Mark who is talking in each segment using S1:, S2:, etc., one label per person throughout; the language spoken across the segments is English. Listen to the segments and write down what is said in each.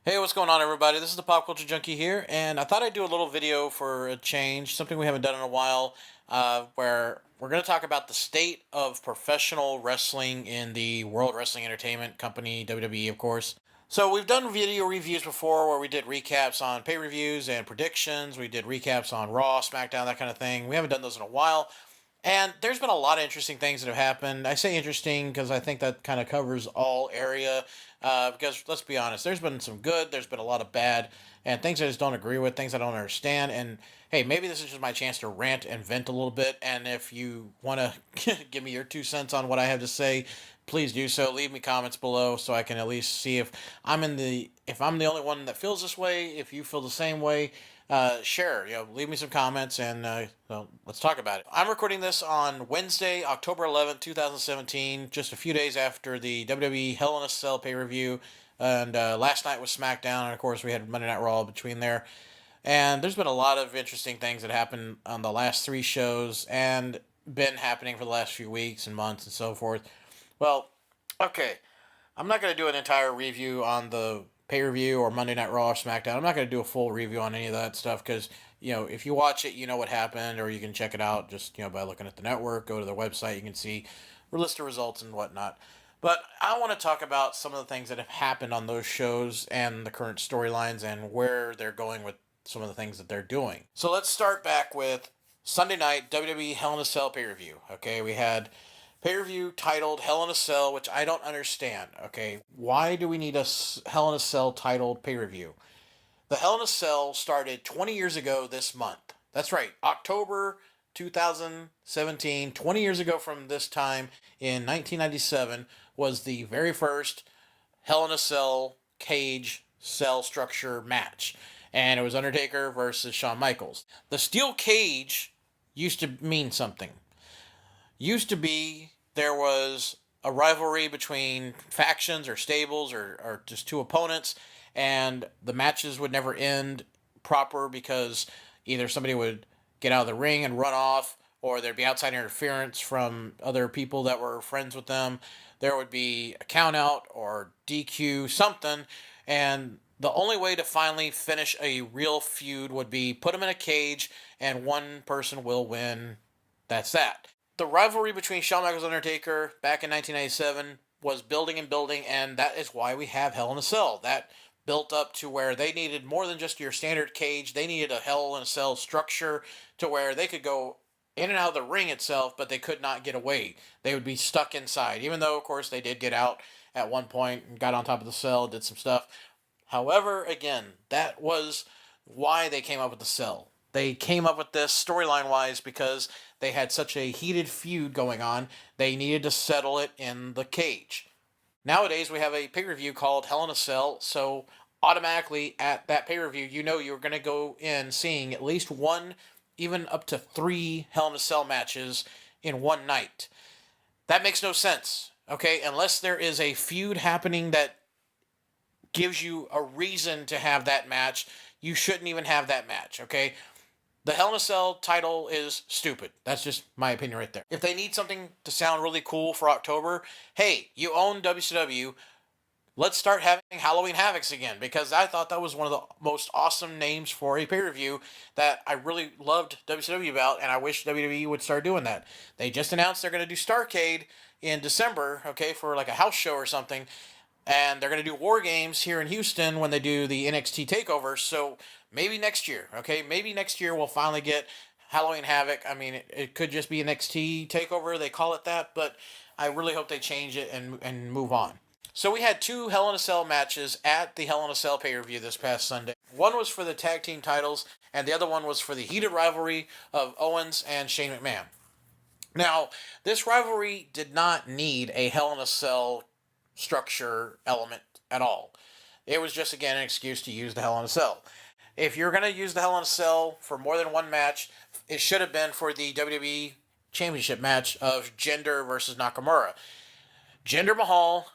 S1: Hey, what's going on, everybody? This is the Pop Culture Junkie here, and I thought I'd do a little video for a change, something we haven't done in a while, where we're going to talk about the state of professional wrestling in the World Wrestling Entertainment Company, WWE, of course. So we've done video reviews before where we did recaps on pay-per-views and predictions. We did recaps on Raw, SmackDown, that kind of thing. We haven't done those in a while. And there's been a lot of interesting things that have happened. I say interesting because I think that kind of covers all area. Because let's be honest, there's been some good, there's been a lot of bad, and things I just don't agree with, things I don't understand. And hey, maybe this is just my chance to rant and vent a little bit. And if you want to give me your 2 cents on what I have to say, please do so. Leave me comments below so I can at least see if I'm the only one that feels this way. If you feel the same way, share. Leave me some comments and well, let's talk about it. I'm recording this on Wednesday, October 11th, 2017, just a few days after the WWE Hell in a Cell pay per view, and last night was SmackDown, and of course we had Monday Night Raw between there. And there's been a lot of interesting things that happened on the last three shows and been happening for the last few weeks and months and so forth. Well, okay. I'm not going to do an entire review on the pay per view or Monday Night Raw or SmackDown. I'm not going to do a full review on any of that stuff because, if you watch it, you know what happened, or you can check it out just, by looking at the network, go to their website, you can see a list of results and whatnot. But I want to talk about some of the things that have happened on those shows and the current storylines and where they're going with some of the things that they're doing. So let's start back with Sunday night WWE Hell in a Cell pay per view. Okay, we had pay per view titled Hell in a Cell, which I don't understand. Okay, why do we need a Hell in a Cell titled pay per view? The Hell in a Cell started 20 years ago this month. That's right, October 2017, 20 years ago from this time in 1997, was the very first Hell in a Cell cage cell structure match. And it was Undertaker versus Shawn Michaels. The steel cage used to mean something. Used to be there was a rivalry between factions or stables or just two opponents, and the matches would never end proper because either somebody would get out of the ring and run off, or there'd be outside interference from other people that were friends with them. There would be a count out or DQ, something, and the only way to finally finish a real feud would be put them in a cage and one person will win. That's that. The rivalry between Shawn Michaels and Undertaker back in 1997 was building and building, and that is why we have Hell in a Cell. That built up to where they needed more than just your standard cage. They needed a Hell in a Cell structure to where they could go in and out of the ring itself, but they could not get away. They would be stuck inside, even though, of course, they did get out at one point and got on top of the cell, did some stuff. However, again, that was why they came up with the cell. They came up with this storyline wise because they had such a heated feud going on. They needed to settle it in the cage. Nowadays, we have a pay per view called Hell in a Cell, so automatically at that pay per view, you're going to go in seeing at least one, even up to three Hell in a Cell matches in one night. That makes no sense, okay? Unless there is a feud happening that gives you a reason to have that match, you shouldn't even have that match, okay? The Hell in a Cell title is stupid. That's just my opinion right there. If they need something to sound really cool for October, hey, you own WCW. Let's start having Halloween Havocs again because I thought that was one of the most awesome names for a pay per view that I really loved WCW about, and I wish WWE would start doing that. They just announced they're going to do Starcade in December, okay, for like a house show or something, and they're going to do War Games here in Houston when they do the NXT Takeover. So maybe next year, okay? Maybe next year we'll finally get Halloween Havoc. I mean, it could just be NXT Takeover. They call it that, but I really hope they change it and move on. So we had two Hell in a Cell matches at the Hell in a Cell pay-per-view this past Sunday. One was for the tag team titles, and the other one was for the heated rivalry of Owens and Shane McMahon. Now, this rivalry did not need a Hell in a Cell structure element at all. It was just, again, an excuse to use the Hell in a Cell. If you're going to use the Hell in a Cell for more than one match, it should have been for the WWE Championship match of Jinder versus Nakamura. Jinder Mahal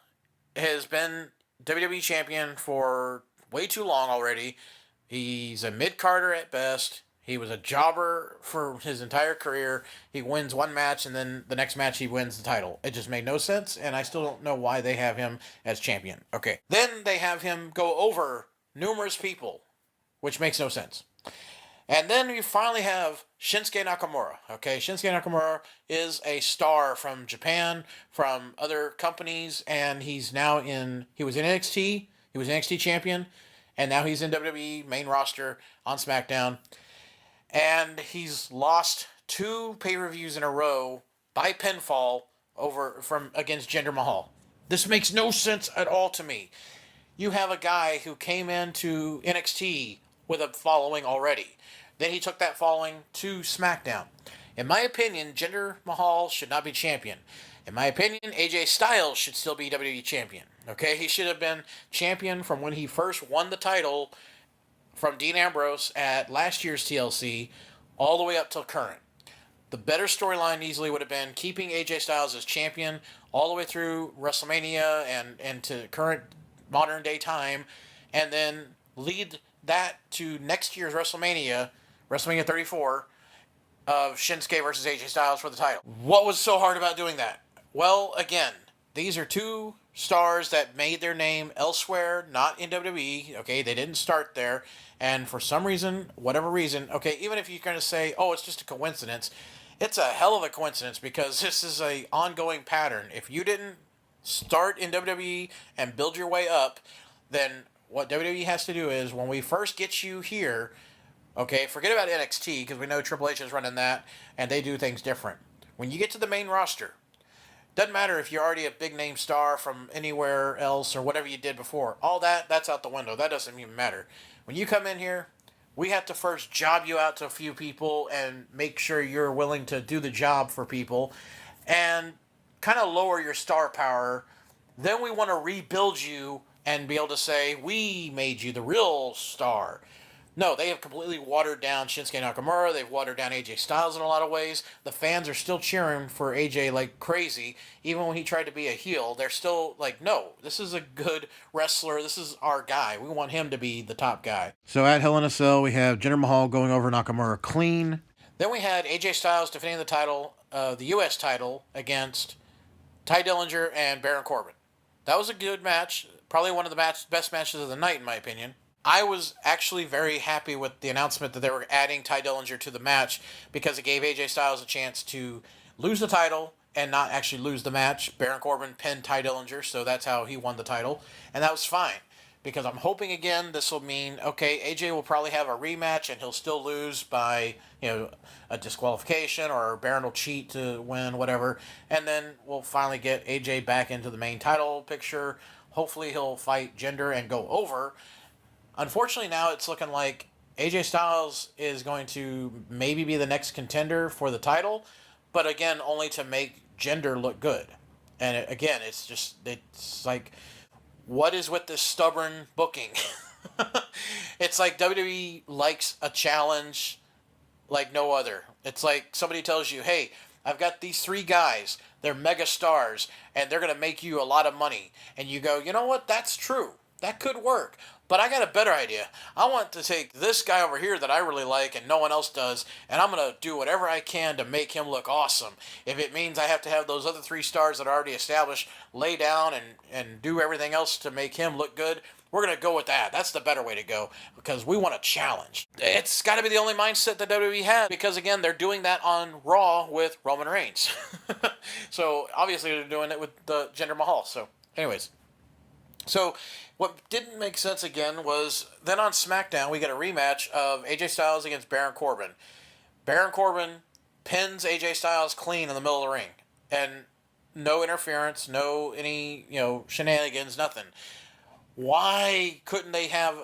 S1: has been WWE Champion for way too long already. He's a mid-carder at best. He was a jobber for his entire career. He wins one match, and then the next match he wins the title. It just made no sense, and I still don't know why they have him as champion. Okay. Then they have him go over numerous people, which makes no sense. And then you finally have Shinsuke Nakamura. Okay, Shinsuke Nakamura is a star from Japan, from other companies, and he was in NXT, he was NXT champion, and now he's in WWE main roster on SmackDown. And he's lost 2 pay-per-views in a row by pinfall against Jinder Mahal. This makes no sense at all to me. You have a guy who came into NXT with a following already. Then he took that following to SmackDown. In my opinion, Jinder Mahal should not be champion. In my opinion, AJ Styles should still be WWE champion. Okay, he should have been champion from when he first won the title from Dean Ambrose at last year's TLC all the way up till current. The better storyline easily would have been keeping AJ Styles as champion all the way through WrestleMania and to current modern day time, and then lead that to next year's WrestleMania 34, of Shinsuke versus AJ Styles for the title. What was so hard about doing that? Well, again, these are 2 stars that made their name elsewhere, not in WWE. Okay, they didn't start there, and for some reason, whatever reason, okay, even if you're going to say, oh, it's just a coincidence, it's a hell of a coincidence because this is a ongoing pattern. If you didn't start in WWE and build your way up, then what WWE has to do is when we first get you here, okay, forget about NXT because we know Triple H is running that and they do things different. When you get to the main roster, doesn't matter if you're already a big name star from anywhere else or whatever you did before. All that's out the window. That doesn't even matter. When you come in here, we have to first job you out to a few people and make sure you're willing to do the job for people and kind of lower your star power. Then we want to rebuild you and be able to say, we made you the real star. No, they have completely watered down Shinsuke Nakamura. They've watered down AJ Styles in a lot of ways. The fans are still cheering for AJ like crazy. Even when he tried to be a heel, they're still like, no, this is a good wrestler. This is our guy. We want him to be the top guy. So at Hell in a Cell, we have Jinder Mahal going over Nakamura clean. Then we had AJ Styles defending the title, the U.S. title, against Ty Dillinger and Baron Corbin. That was a good match. Probably one of the best matches of the night, in my opinion. I was actually very happy with the announcement that they were adding Ty Dillinger to the match because it gave AJ Styles a chance to lose the title and not actually lose the match. Baron Corbin pinned Ty Dillinger, so that's how he won the title. And that was fine because I'm hoping, again, this will mean, okay, AJ will probably have a rematch and he'll still lose by, a disqualification or Baron will cheat to win, whatever. And then we'll finally get AJ back into the main title picture. Hopefully he'll fight Jinder and go over. Unfortunately, now it's looking like AJ Styles is going to maybe be the next contender for the title, but again, only to make Jinder look good. And again, it's like, what is with this stubborn booking? It's like WWE likes a challenge like no other. It's like somebody tells you, hey, I've got these 3 guys, they're mega stars, and they're going to make you a lot of money. And you go, you know what, that's true. That could work. But I got a better idea. I want to take this guy over here that I really like and no one else does, and I'm going to do whatever I can to make him look awesome. If it means I have to have those other 3 stars that are already established lay down and do everything else to make him look good, we're going to go with that. That's the better way to go because we want a challenge. It's got to be the only mindset that WWE has because, again, they're doing that on Raw with Roman Reigns. So, obviously, they're doing it with the Jinder Mahal. So, anyways. So, what didn't make sense again was then on SmackDown, we get a rematch of AJ Styles against Baron Corbin. Baron Corbin pins AJ Styles clean in the middle of the ring. And no interference, no any, shenanigans, nothing. Why couldn't they have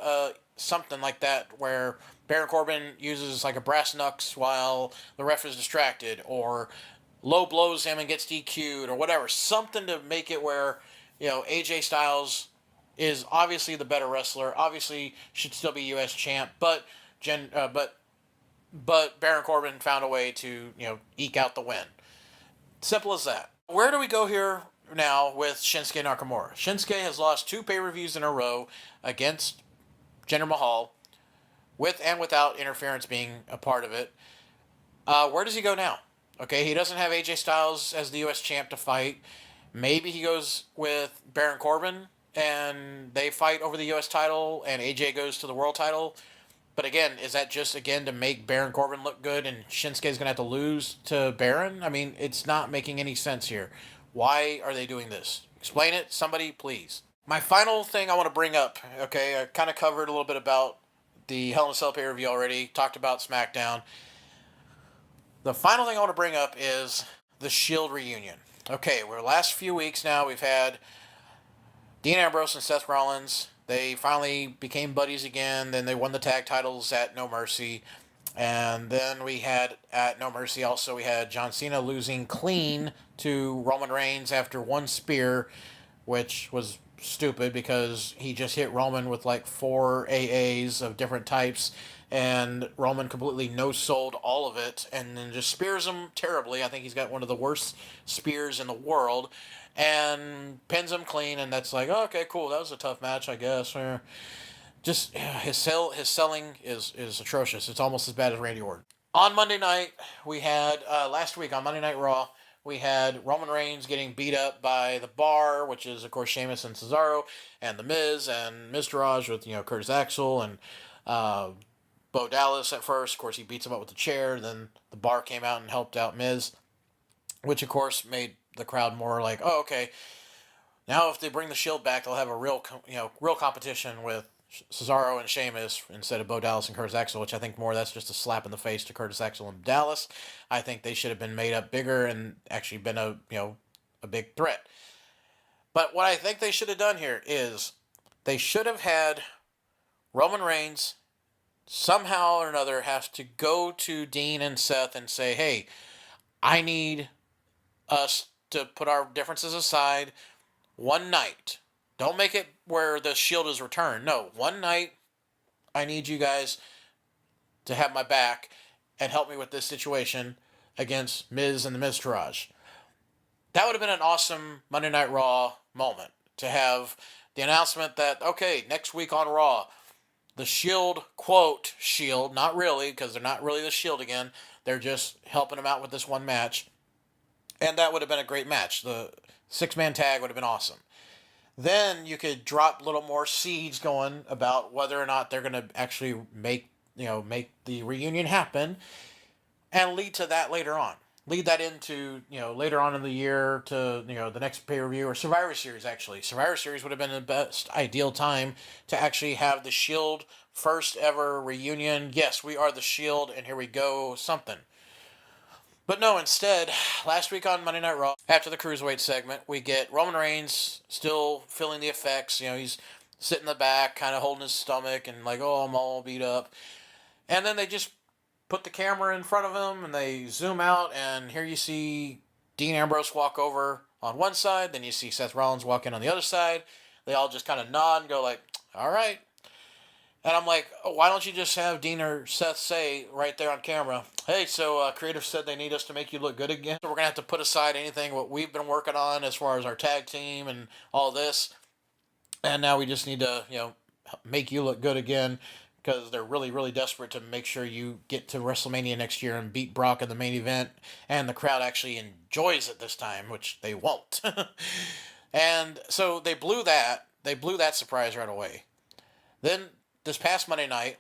S1: something like that where Baron Corbin uses like a brass knucks while the ref is distracted, or low blows him and gets DQ'd, or whatever? Something to make it where, AJ Styles is obviously the better wrestler, obviously should still be U.S. champ, but Baron Corbin found a way to, eke out the win. Simple as that. Where do we go here now with Shinsuke Nakamura? Shinsuke has lost 2 pay-per-views in a row against Jinder Mahal, with and without interference being a part of it. Where does he go now? Okay, he doesn't have AJ Styles as the U.S. champ to fight. Maybe he goes with Baron Corbin and they fight over the U.S. title, and AJ goes to the world title. But again, is that just again to make Baron Corbin look good, and Shinsuke's gonna have to lose to Baron? I mean, it's not making any sense here. Why are they doing this? Explain it, somebody, please. My final thing I want to bring up. Okay, I kind of covered a little bit about the Hell in a Cell pay per view already. Talked about SmackDown. The final thing I want to bring up is the Shield reunion. Okay, we're last few weeks now. We've had Dean Ambrose and Seth Rollins. They finally became buddies again. Then they won the tag titles at No Mercy. And then we had at No Mercy also, we had John Cena losing clean to Roman Reigns after one spear, which was stupid because he just hit Roman with like four AAs of different types, and Roman completely no-sold all of it and then just spears him terribly. I think he's got one of the worst spears in the world, and pins him clean, and that's like, oh, okay, cool, that was a tough match, I guess. Just his selling is atrocious. It's almost as bad as Randy Orton. On Monday night, we had last week on Monday Night Raw, we had Roman Reigns getting beat up by the Bar, which is of course Sheamus and Cesaro, and the Miz and Miztourage with Curtis Axel and Bo Dallas at first. Of course, he beats him up with the chair. Then the Bar came out and helped out Miz, which of course made the crowd more like, oh, okay. Now, if they bring the Shield back, they'll have a real competition with Cesaro and Sheamus instead of Bo Dallas and Curtis Axel, which I think more that's just a slap in the face to Curtis Axel and Dallas. I think they should have been made up bigger and actually been a big threat. But what I think they should have done here is they should have had Roman Reigns somehow or another has to go to Dean and Seth and say, hey, I need us to put our differences aside one night. Don't make it where the Shield is returned. No, one night, I need you guys to have my back and help me with this situation against Miz and the Miztourage. That would have been an awesome Monday Night Raw moment to have the announcement that, okay, next week on Raw, the Shield, quote, Shield, not really, because they're not really the Shield again. They're just helping them out with this one match. And that would have been a great match. The six-man tag would have been awesome. Then you could drop a little more seeds going about whether or not they're going to actually make the reunion happen, and lead to that later on. Lead that into later on in the year to the next pay-per-view or Survivor Series. Actually, Survivor Series would have been the best ideal time to actually have the Shield first ever reunion. Yes, we are the Shield, and here we go, something. But no, instead, last week on Monday Night Raw, after the Cruiserweight segment, we get Roman Reigns still feeling the effects. He's sitting in the back, kind of holding his stomach and like, oh, I'm all beat up. And then they just put the camera in front of him and they zoom out, and here you see Dean Ambrose walk over on one side, then you see Seth Rollins walk in on the other side. They all just kind of nod and go like, all right. And I'm like, oh, why don't you just have Dean or Seth say right there on camera, hey, so creative said they need us to make you look good again. So we're going to have to put aside anything what we've been working on as far as our tag team and all this. And now we just need to, make you look good again, because they're really, really desperate to make sure you get to WrestleMania next year and beat Brock in the main event. And the crowd actually enjoys it this time, which they won't. And so they blew that. They blew that surprise right away. Then this past Monday night,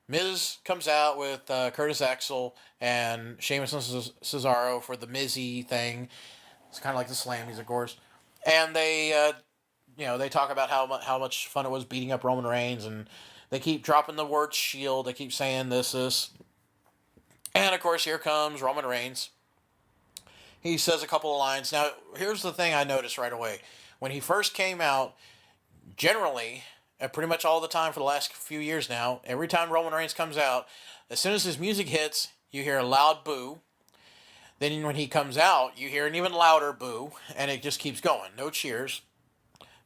S1: Miz comes out with Curtis Axel and Sheamus and Cesaro for the Mizzy thing. It's kind of like the Slammies, of course. And they, they talk about how much fun it was beating up Roman Reigns, and they keep dropping the word Shield. They keep saying this. And, of course, here comes Roman Reigns. He says a couple of lines. Now, here's the thing I noticed right away. When he first came out, generally, pretty much all the time for the last few years now, every time Roman Reigns comes out, as soon as his music hits, you hear a loud boo. Then when he comes out, you hear an even louder boo, and it just keeps going. No cheers.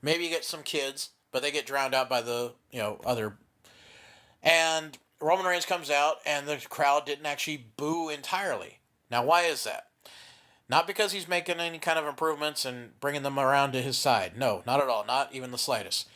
S1: Maybe you get some kids, but they get drowned out by the, other. And Roman Reigns comes out, and the crowd didn't actually boo entirely. Now, why is that? Not because he's making any kind of improvements and bringing them around to his side. No, not at all. Not even the slightest.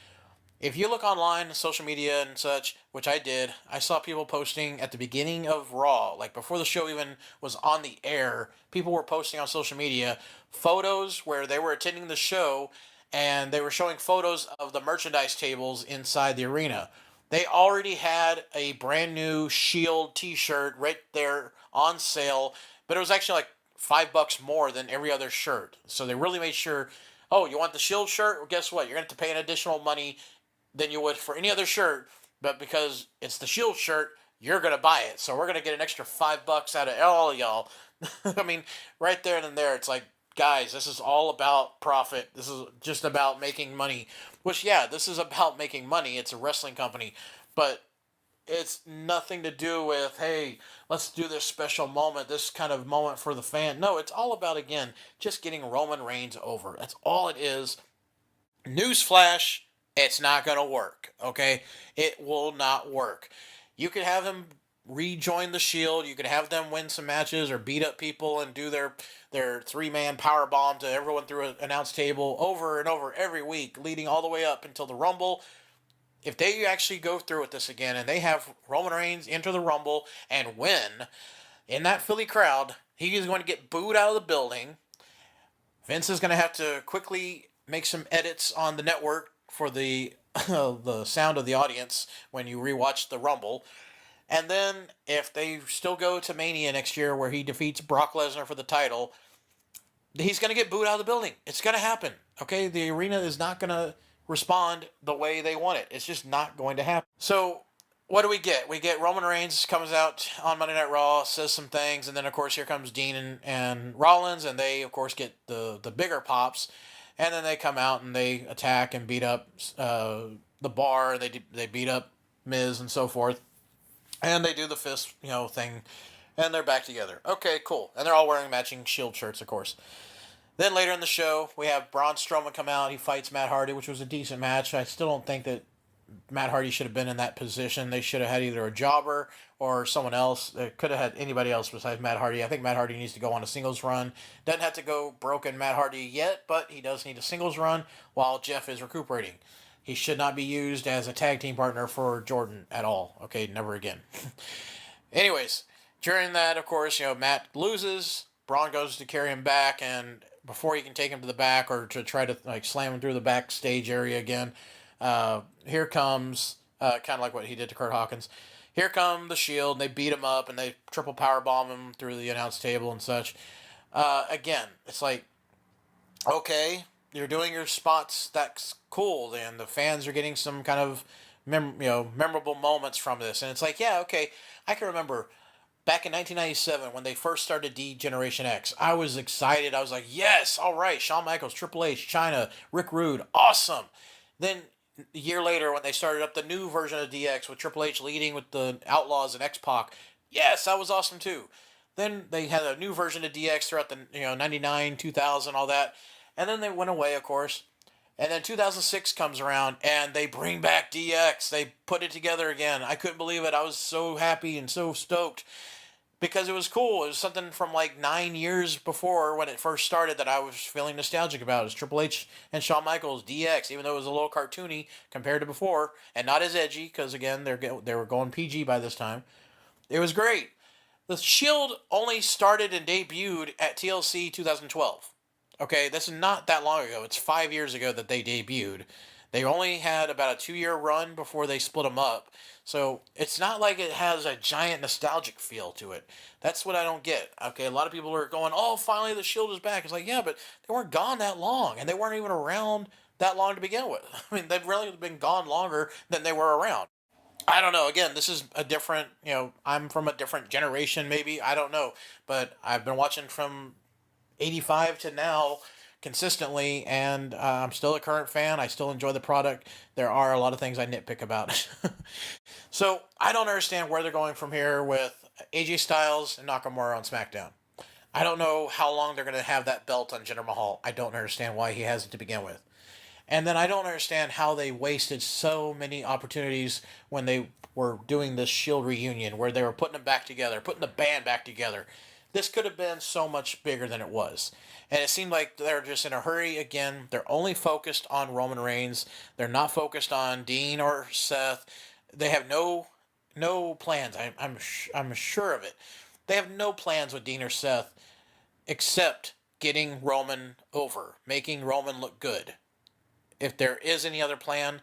S1: If you look online, social media and such, which I did, I saw people posting at the beginning of Raw, like before the show even was on the air, people were posting on social media photos where they were attending the show and they were showing photos of the merchandise tables inside the arena. They already had a brand new Shield T-shirt right there on sale, but it was actually like $5 more than every other shirt. So they really made sure. Oh, you want the Shield shirt? Well, guess what? You're going to have to pay an additional money than you would for any other shirt, but because it's the Shield shirt, you're gonna buy it. So we're gonna get an extra $5 out of all of y'all. I mean, right there and there, it's like, guys, this is all about profit. This is just about making money. Which, yeah, this is about making money. It's a wrestling company, but it's nothing to do with, hey, let's do this special moment, this kind of moment for the fan. No, it's all about, again, just getting Roman Reigns over. That's all it is. Newsflash, it's not going to work, okay? It will not work. You could have them rejoin the Shield. You could have them win some matches or beat up people and do their three-man power bomb to everyone through an announce table over and over every week, leading all the way up until the Rumble. If they actually go through with this again and they have Roman Reigns enter the Rumble and win in that Philly crowd, he is going to get booed out of the building. Vince is going to have to quickly make some edits on the network for the the sound of the audience when you rewatch the Rumble. And then if they still go to Mania next year where he defeats Brock Lesnar for the title, he's going to get booed out of the building. It's going to happen. Okay, the arena is not going to respond the way they want it. It's just not going to happen. So what do we get? We get Roman Reigns comes out on Monday Night Raw, says some things, and then of course here comes Dean and Rollins, and they of course get the bigger pops, and then they come out and they attack and beat up the Bar. They beat up Miz and so forth, and they do the fist thing, and they're back together. Okay, cool, and they're all wearing matching Shield shirts, of course. Then later in the show, we have Braun Strowman come out. He fights Matt Hardy, which was a decent match. I still don't think that Matt Hardy should have been in that position. They should have had either a jobber or someone else. They could have had anybody else besides Matt Hardy. I think Matt Hardy needs to go on a singles run. Doesn't have to go broken Matt Hardy yet, but he does need a singles run while Jeff is recuperating. He should not be used as a tag team partner for Jordan at all. Okay, never again. Anyways, during that, of course, Matt loses. Braun goes to carry him back, and before he can take him to the back or to try to slam him through the backstage area again, here comes kind of like what he did to Kurt Hawkins. Here come the Shield, and they beat him up, and they triple power bomb him through the announce table and such. Again, it's like, okay, you're doing your spots. That's cool. And the fans are getting some kind of memorable moments from this. And it's like, yeah, okay, I can remember back in 1997 when they first started D-Generation X. I was excited. I was like, yes, all right, Shawn Michaels, Triple H, Chyna, Rick Rude, awesome. Then a year later when they started up the new version of DX with Triple H leading with the Outlaws and X-Pac, yes, that was awesome too. Then they had a new version of DX throughout the 99, 2000, all that. And then they went away, of course. And then 2006 comes around, and they bring back DX. They put it together again. I couldn't believe it. I was so happy and so stoked because it was cool. It was something from like 9 years before when it first started that I was feeling nostalgic about. It was Triple H and Shawn Michaels, DX, even though it was a little cartoony compared to before, and not as edgy because, again, they were going PG by this time. It was great. The Shield only started and debuted at TLC 2012. Okay, this is not that long ago. It's 5 years ago that they debuted. They only had about a 2-year run before they split them up. So it's not like it has a giant nostalgic feel to it. That's what I don't get. Okay, a lot of people are going, oh, finally the Shield is back. It's like, yeah, but they weren't gone that long, and they weren't even around that long to begin with. I mean, they've really been gone longer than they were around. I don't know. Again, this is a different, I'm from a different generation maybe. I don't know. But I've been watching from 85 to now consistently, and I'm still a current fan. I still enjoy the product. There are a lot of things I nitpick about it. So I don't understand where they're going from here with AJ Styles and Nakamura on SmackDown. I don't know how long they're going to have that belt on Jinder Mahal. I don't understand why he has it to begin with. And then I don't understand how they wasted so many opportunities when they were doing this Shield reunion where they were putting them back together, putting the band back together. This could have been so much bigger than it was. And it seemed like they're just in a hurry again. They're only focused on Roman Reigns. They're not focused on Dean or Seth. They have no plans. I'm sure of it. They have no plans with Dean or Seth except getting Roman over, making Roman look good. if there is any other plan,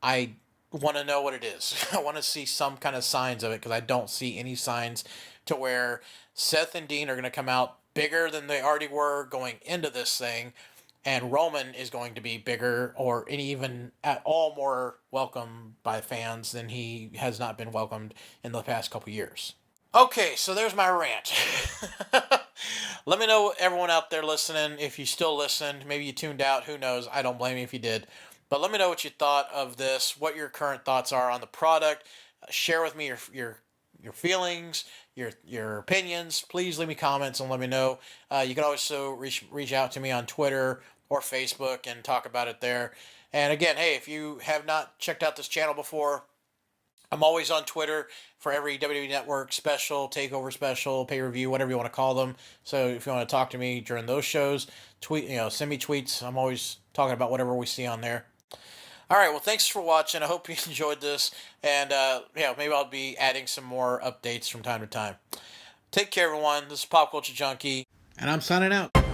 S1: I want to know what it is. I want to see some kind of signs of it, because I don't see any signs to where Seth and Dean are going to come out bigger than they already were going into this thing, and Roman is going to be bigger or even at all more welcome by fans than he has not been welcomed in the past couple years. Okay, so there's my rant. Let me know, everyone out there listening, if you still listened. Maybe you tuned out. Who knows? I don't blame you if you did. But let me know what you thought of this, what your current thoughts are on the product. Share with me your feelings, your opinions. Please leave me comments and let me know. You can also reach out to me on Twitter or Facebook and talk about it there. And again, hey, if you have not checked out this channel before, I'm always on Twitter for every WWE Network special, takeover special, pay-per-view, whatever you want to call them. So if you want to talk to me during those shows, send me tweets. I'm always talking about whatever we see on there. All right, well, thanks for watching. I hope you enjoyed this, and maybe I'll be adding some more updates from time to time. Take care, everyone. This is Pop Culture Junkie, and I'm signing out.